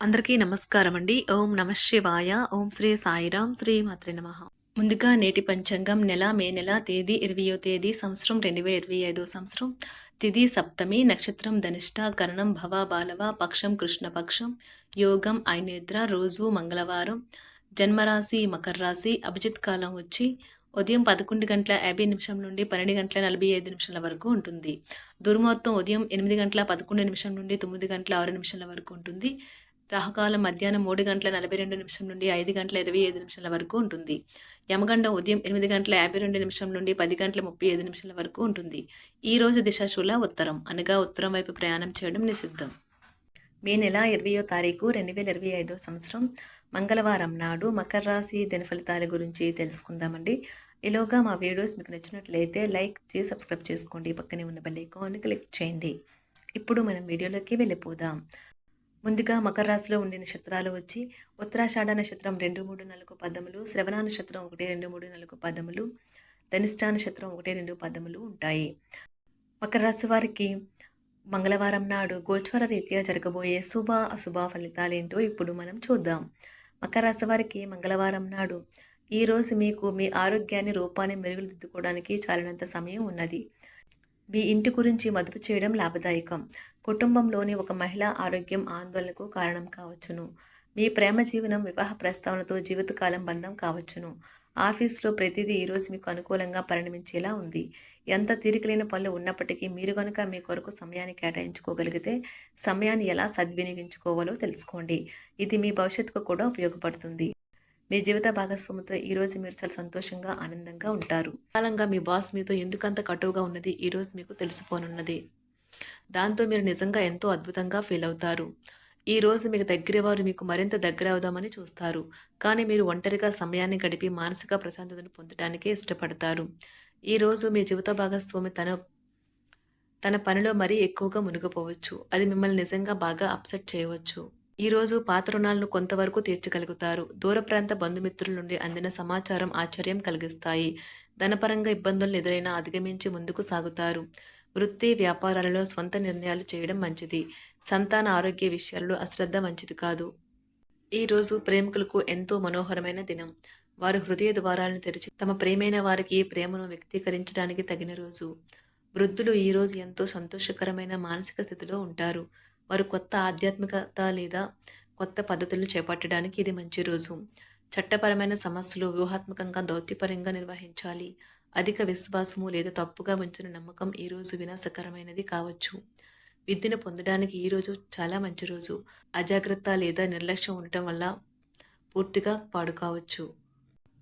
అందరికీ నమస్కారం అండి. ఓం నమః శివాయ. ఓం శ్రీ సాయిరాం. శ్రీ మాత్రే నమః. ముందుగా నేటి పంచాంగం మే నెల తేదీ 20వ తేదీ సంవత్సరం 2025 సంవత్సరం. తిథి సప్తమి, నక్షత్రం ధనిష్ట, కరణం భవ బాలవ, పక్షం కృష్ణపక్షం, యోగం ఐనేద్ర, రోజు మంగళవారం, జన్మరాశి మకర రాశి, అభిజిత్ కాలం వచ్చి ఉదయం 11:50 నుండి 12:45 వరకు ఉంటుంది. దుర్ముహూర్తం ఉదయం 8:11 నుండి 9:06 వరకు ఉంటుంది. రాహుకాలం మధ్యాహ్నం 3:42 నుండి 5:25 వరకు ఉంటుంది. యమగండం ఉదయం 8:52 నుండి 10:35 వరకు ఉంటుంది. ఈ రోజు దిశాశూల ఉత్తరం, అనగా ఉత్తరం వైపు ప్రయాణం చేయడం నిషిద్ధం. మే నెల 20వ తారీఖు 2025 సంవత్సరం మంగళవారం నాడు మకర రాశి దిన ఫలితాల గురించి తెలుసుకుందామండి. ఈలోగా మా వీడియోస్ మీకు నచ్చినట్లయితే లైక్ చేసి సబ్స్క్రైబ్ చేసుకోండి. పక్కనే ఉన్న బెల్ ఐకాన్ని క్లిక్ చేయండి. ఇప్పుడు మనం వీడియోలోకి వెళ్ళిపోదాం. ముందుగా మకర రాశిలో ఉండే నక్షత్రాలు వచ్చి ఉత్తరాషాఢ నక్షత్రం 2, 3, 4 పదములు, శ్రవణ నక్షత్రం 1, 2, 3, 4 పదములు, ధనిష్ఠ నక్షత్రం 1, 2 పదములు ఉంటాయి. మకర రాశి వారికి మంగళవారం నాడు గోచార రీత్యా జరగబోయే శుభ అశుభ ఫలితాలేంటో ఇప్పుడు మనం చూద్దాం. మకర రాశి వారికి మంగళవారం నాడు ఈరోజు మీకు మీ ఆరోగ్యాన్ని రూపాన్ని మెరుగుదిద్దుకోవడానికి చాలినంత సమయం ఉన్నది. మీ ఇంటి గురించి మదుపు చేయడం లాభదాయకం. కుటుంబంలోని ఒక మహిళ ఆరోగ్యం ఆందోళనకు కారణం కావచ్చును. మీ ప్రేమ జీవనం వివాహ ప్రస్తావనతో జీవితకాలం బంధం కావచ్చును. ఆఫీస్లో ప్రతిదీ ఈరోజు మీకు అనుకూలంగా పరిణమించేలా ఉంది. ఎంత తీరికలేని పనులు ఉన్నప్పటికీ మీరు కనుక మీ కొరకు సమయాన్ని కేటాయించుకోగలిగితే సమయాన్ని ఎలా సద్వినియోగించుకోవాలో తెలుసుకోండి. ఇది మీ భవిష్యత్తుకు కూడా ఉపయోగపడుతుంది. మీ జీవిత భాగస్వామితో ఈరోజు మీరు చాలా సంతోషంగా ఆనందంగా ఉంటారు. కాలంగా మీ బాస్ మీతో ఎందుకంత కటువుగా ఉన్నది ఈరోజు మీకు తెలిసిపోనున్నది. దాంతో మీరు నిజంగా ఎంతో అద్భుతంగా ఫీల్ అవుతారు. ఈరోజు మీకు దగ్గర వారు మీకు మరింత దగ్గర అవుదామని చూస్తారు. కానీ మీరు ఒంటరిగా సమయాన్ని గడిపి మానసిక ప్రశాంతతను పొందడానికే ఇష్టపడతారు. ఈరోజు మీ జీవిత భాగస్వామి తన పనిలో మరీ ఎక్కువగా మునిగిపోవచ్చు. అది మిమ్మల్ని నిజంగా బాగా అప్సెట్ చేయవచ్చు. ఈరోజు పాత రుణాలను కొంతవరకు తీర్చగలుగుతారు. దూర ప్రాంత బంధుమిత్రుల నుండి అందిన సమాచారం ఆశ్చర్యం కలిగిస్తాయి. ధనపరంగా ఇబ్బందులను ఎదురైనా అధిగమించి ముందుకు సాగుతారు. వృత్తి వ్యాపారాలలో స్వంత నిర్ణయాలు చేయడం మంచిది. సంతాన ఆరోగ్య విషయాలలో అశ్రద్ధ మంచిది కాదు. ఈరోజు ప్రేమికులకు ఎంతో మనోహరమైన దినం. వారు హృదయ ద్వారాలను తెరిచి తమ ప్రేమైన వారికి ప్రేమను వ్యక్తీకరించడానికి తగిన రోజు. వృద్ధులు ఈరోజు ఎంతో సంతోషకరమైన మానసిక స్థితిలో ఉంటారు. వారు కొత్త ఆధ్యాత్మికత లేదా కొత్త పద్ధతులను చేపట్టడానికి ఇది మంచి రోజు. చట్టపరమైన సమస్యలు వ్యూహాత్మకంగా దౌత్యపరంగా నిర్వహించాలి. అధిక విశ్వాసము లేదా తప్పుగా ఉంచిన నమ్మకం ఈరోజు వినాశకరమైనది కావచ్చు. విద్యను పొందడానికి ఈరోజు చాలా మంచి రోజు. అజాగ్రత్త లేదా నిర్లక్ష్యం ఉండటం వల్ల పూర్తిగా పాడు కావచ్చు.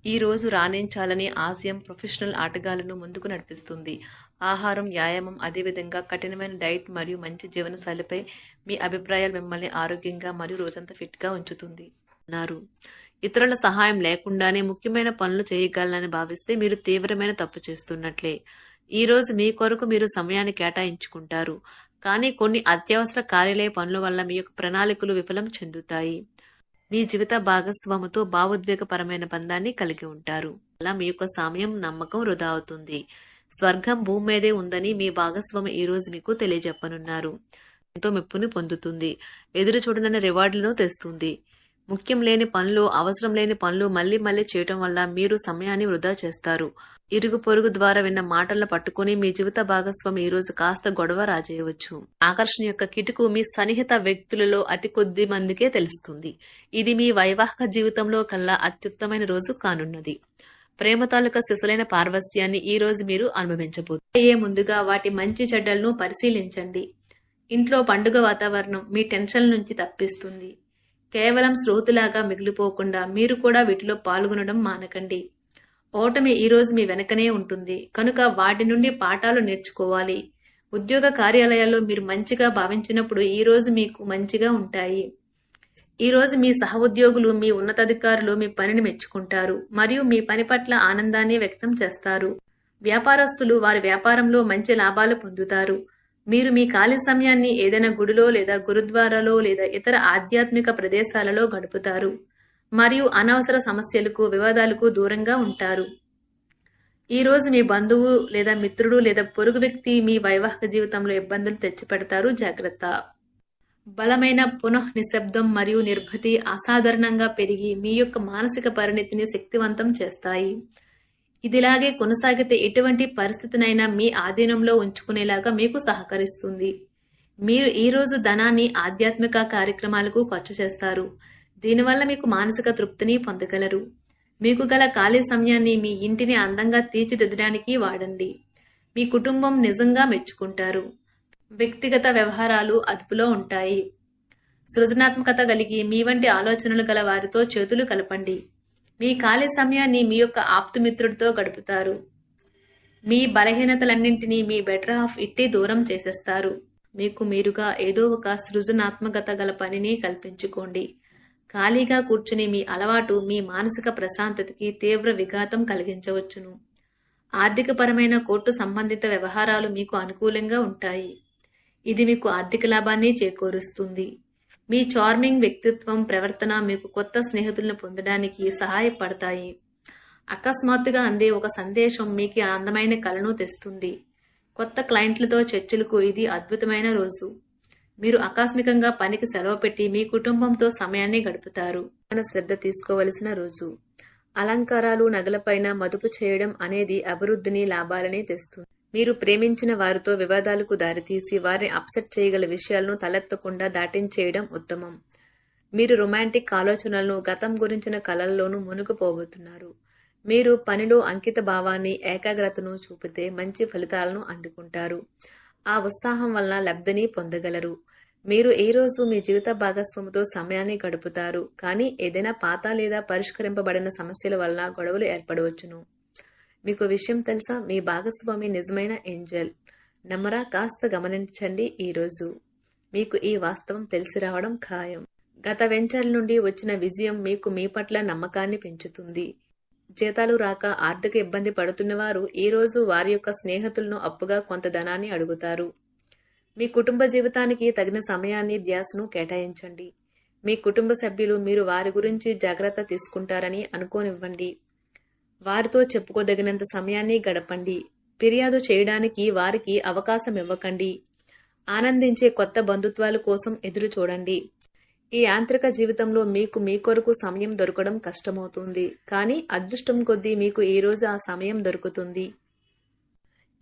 ఈరోజు రాణించాలనే ఆశయం ప్రొఫెషనల్ ఆటగాళ్లను ముందుకు నడిపిస్తుంది. ఆహారం, వ్యాయామం, అదేవిధంగా కఠినమైన డైట్ మరియు మంచి జీవనశైలిపై మీ అభిప్రాయాలు మిమ్మల్ని ఆరోగ్యంగా మరియు రోజంతా ఫిట్గా ఉంచుతుంది అన్నారు. ఇతరుల సహాయం లేకుండానే ముఖ్యమైన పనులు చేయగలనని భావిస్తే మీరు తీవ్రమైన తప్పు చేస్తున్నట్లే. ఈరోజు మీ కొరకు మీరు సమయాన్ని కేటాయించుకుంటారు. కానీ కొన్ని అత్యవసర కార్యాలయ పనుల వల్ల మీ యొక్క ప్రణాళికలు విఫలం చెందుతాయి. మీ జీవిత భాగస్వామితో భావోద్వేగపరమైన బంధాన్ని కలిగి ఉంటారు. అలా మీ యొక్క సమయం, నమ్మకం వృధా అవుతుంది. స్వర్గం భూమి మీదే ఉందని మీ భాగస్వామి ఈరోజు మీకు తెలియజెప్పనున్నారు. ఎంతో మెప్పుని పొందుతుంది. ఎదురు చూడనన్న రివార్డులను తెస్తుంది. ముఖ్యం లేని పనులు, అవసరం లేని పనులు మళ్లీ మళ్లీ చేయటం వల్ల మీరు సమయాన్ని వృధా చేస్తారు. ఇరుగు పొరుగు ద్వారా విన్న మాటలను పట్టుకుని మీ జీవిత భాగస్వామి ఈరోజు కాస్త గొడవ రాజేయవచ్చు. ఆకర్షణ యొక్క కిటుకు మీ సన్నిహిత వ్యక్తులలో అతి కొద్ది మందికే తెలుస్తుంది. ఇది మీ వైవాహిక జీవితంలో కల్లా అత్యుత్తమైన రోజు కానున్నది. ప్రేమ తాలూకా సిసలైన పార్వస్యాన్ని ఈ రోజు మీరు అనుభవించబోతున్నారు. ముందుగా వాటి మంచి చెడ్డలను పరిశీలించండి. ఇంట్లో పండుగ వాతావరణం మీ టెన్షన్ నుంచి తప్పిస్తుంది. కేవలం శ్రోతలాగా మిగిలిపోకుండా మీరు కూడా వీటిలో పాల్గొనడం మానకండి. ఓటమి ఈరోజు మీ వెనకనే ఉంటుంది కనుక వాటి నుండి పాఠాలు నేర్చుకోవాలి. ఉద్యోగ కార్యాలయాల్లో మీరు మంచిగా భావించినప్పుడు ఈరోజు మీకు మంచిగా ఉంటాయి. ఈరోజు మీ సహ ఉద్యోగులు, మీ ఉన్నతాధికారులు మీ పనిని మెచ్చుకుంటారు మరియు మీ పని పట్ల ఆనందాన్ని వ్యక్తం చేస్తారు. వ్యాపారస్తులు వారి వ్యాపారంలో మంచి లాభాలు పొందుతారు. మీరు మీ ఖాళీ సమయాన్ని ఏదైనా గుడిలో లేదా గురుద్వారాలో లేదా ఇతర ఆధ్యాత్మిక ప్రదేశాలలో గడుపుతారు మరియు అనవసర సమస్యలకు, వివాదాలకు దూరంగా ఉంటారు. ఈరోజు మీ బంధువు లేదా మిత్రుడు లేదా పొరుగు వ్యక్తి మీ వైవాహిక జీవితంలో ఇబ్బందులు తెచ్చిపెడతారు. జాగ్రత్త. బలమైన పునః నిశ్శబ్దం మరియు నిర్భతి అసాధారణంగా పెరిగి మీ యొక్క మానసిక పరిణతిని శక్తివంతం చేస్తాయి. ఇదిలాగే కొనసాగితే ఎటువంటి పరిస్థితినైనా మీ ఆధీనంలో ఉంచుకునేలాగా మీకు సహకరిస్తుంది. మీరు ఈరోజు ధనాన్ని ఆధ్యాత్మిక కార్యక్రమాలకు ఖర్చు చేస్తారు. దీనివల్ల మీకు మానసిక తృప్తిని పొందగలరు. మీకు గల ఖాళీ సమయాన్ని మీ ఇంటిని అందంగా తీర్చిదిద్దడానికి వాడండి. మీ కుటుంబం నిజంగా మెచ్చుకుంటారు. వ్యక్తిగత వ్యవహారాలు అదుపులో ఉంటాయి. సృజనాత్మకత కలిగి మీ వంటి ఆలోచనలు గల వారితో చేతులు కలపండి. మీ ఖాళీ సమయాన్ని మీ యొక్క ఆప్తుమిత్రుడితో గడుపుతారు. మీ బలహీనతలన్నింటినీ మీ బెటర్ హాఫ్ ఇట్టే దూరం చేసేస్తారు. మీకు మీరుగా ఏదో ఒక సృజనాత్మకత గల పనిని కల్పించుకోండి. ఖాళీగా కూర్చుని మీ అలవాటు మీ మానసిక ప్రశాంతతకి తీవ్ర విఘాతం కలిగించవచ్చును. ఆర్థికపరమైన కోర్టు సంబంధిత వ్యవహారాలు మీకు అనుకూలంగా ఉంటాయి. ఇది మీకు ఆర్థిక లాభాన్ని చేకూరుస్తుంది. మీ చార్మింగ్ వ్యక్తిత్వం, ప్రవర్తన మీకు కొత్త స్నేహితులను పొందడానికి సహాయపడతాయి. అకస్మాత్తుగా అందే ఒక సందేశం మీకు అందమైన కలను తెస్తుంది. కొత్త క్లయింట్లతో చర్చలకు ఇది అద్భుతమైన రోజు. మీరు ఆకస్మికంగా పనికి సెలవు పెట్టి మీ కుటుంబంతో సమయాన్ని గడుపుతారు. శ్రద్ధ తీసుకోవలసిన రోజు. అలంకారాలు, నగలపైన మదుపు చేయడం అనేది అభివృద్ధిని, లాభాలని తెస్తుంది. మీరు ప్రేమించిన వారితో వివాదాలకు దారితీసి వారిని అప్సెట్ చేయగల విషయాలను తలెత్తకుండా దాటించేయడం ఉత్తమం. మీరు రొమాంటిక్ ఆలోచనలను, గతం గురించిన కలల్లోనూ మునిగిపోబోతున్నారు. మీరు పనిలో అంకిత భావాన్ని, ఏకాగ్రతను చూపితే మంచి ఫలితాలను అందుకుంటారు. ఆ ఉత్సాహం వలన లబ్ధిని పొందగలరు. మీరు ఈ రోజు మీ జీవిత భాగస్వామితో సమయాన్ని గడుపుతారు. కానీ ఏదైనా పాత లేదా పరిష్కరింపబడిన సమస్యల వలన గొడవలు ఏర్పడవచ్చును. మీకు విషయం తెలుసా? మీ భాగస్వామి నిజమైన ఏంజల్. నమ్మరా? కాస్త గమనించండి. ఈరోజు మీకు ఈ వాస్తవం తెలిసి రావడం ఖాయం. గత వెంచర్ల నుండి వచ్చిన విజయం మీకు మీ పట్ల నమ్మకాన్ని పెంచుతుంది. జీతాలు రాక ఆర్థిక ఇబ్బంది పడుతున్నవారు ఈ రోజు వారి యొక్క స్నేహితులను అప్పుగా కొంత ధనాన్ని అడుగుతారు. మీ కుటుంబ జీవితానికి తగిన సమయాన్ని, ధ్యాసను కేటాయించండి. మీ కుటుంబ సభ్యులు మీరు వారి గురించి జాగ్రత్త తీసుకుంటారని అనుకోనివ్వండి. వారితో చెప్పుకోదగినంత సమయాన్ని గడపండి. ఫిర్యాదు చేయడానికి వారికి అవకాశం ఇవ్వకండి. ఆనందించే కొత్త బంధుత్వాల కోసం ఎదురు చూడండి. ఈ యాంత్రిక జీవితంలో మీకు మీ కొరకు సమయం దొరకడం కష్టమవుతుంది. కానీ అదృష్టం కొద్దీ మీకు ఈ రోజు ఆ సమయం దొరుకుతుంది.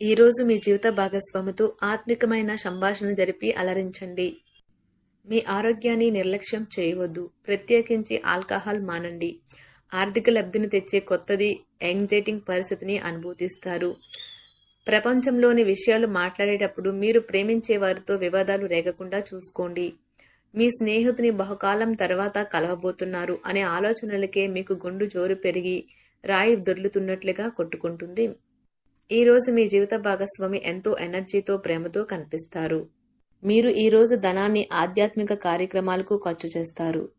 ఈ రోజు మీ జీవిత భాగస్వామితో ఆత్మికమైన సంభాషణ జరిపి అలరించండి. మీ ఆరోగ్యాన్ని నిర్లక్ష్యం చేయవద్దు. ప్రత్యేకించి ఆల్కహాల్ మానండి. ఆర్థిక లబ్ధిని తెచ్చే కొత్తది యాంగ్జైటింగ్ పరిస్థితిని అనుభూతిస్తారు. ప్రపంచంలోని విషయాలు మాట్లాడేటప్పుడు మీరు ప్రేమించే వారితో వివాదాలు రేగకుండా చూసుకోండి. మీ స్నేహితుని బహుకాలం తర్వాత కలవబోతున్నారు అనే ఆలోచనలకే మీకు గుండు జోరు పెరిగి రాయి దొర్లుతున్నట్లుగా కొట్టుకుంటుంది. ఈ రోజు మీ జీవిత భాగస్వామి ఎంతో ఎనర్జీతో, ప్రేమతో కనిపిస్తారు. మీరు ఈ రోజు ధనాన్ని ఆధ్యాత్మిక కార్యక్రమాలకు ఖర్చు చేస్తారు.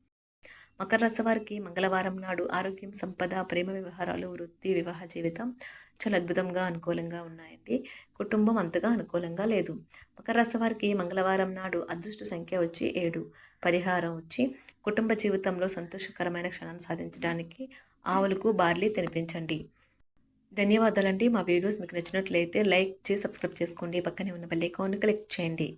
మకర రాశి వారికి మంగళవారం నాడు ఆరోగ్యం, సంపద, ప్రేమ వ్యవహారాలు, వృత్తి, వివాహ జీవితం చాలా అద్భుతంగా, అనుకూలంగా ఉన్నాయండి. కుటుంబం అంతగా అనుకూలంగా లేదు. మకర రాశి వారికి మంగళవారం నాడు అదృష్ట సంఖ్య వచ్చి 7. పరిహారం వచ్చి కుటుంబ జీవితంలో సంతోషకరమైన క్షణాన్ని సాధించడానికి ఆవులకు బార్లీ తినిపించండి. ధన్యవాదాలండి. మా వీడియోస్ మీకు నచ్చినట్లయితే లైక్ చేసి సబ్స్క్రైబ్ చేసుకోండి. పక్కనే ఉన్న బెల్ ఐకాన్ క్లిక్ చేయండి.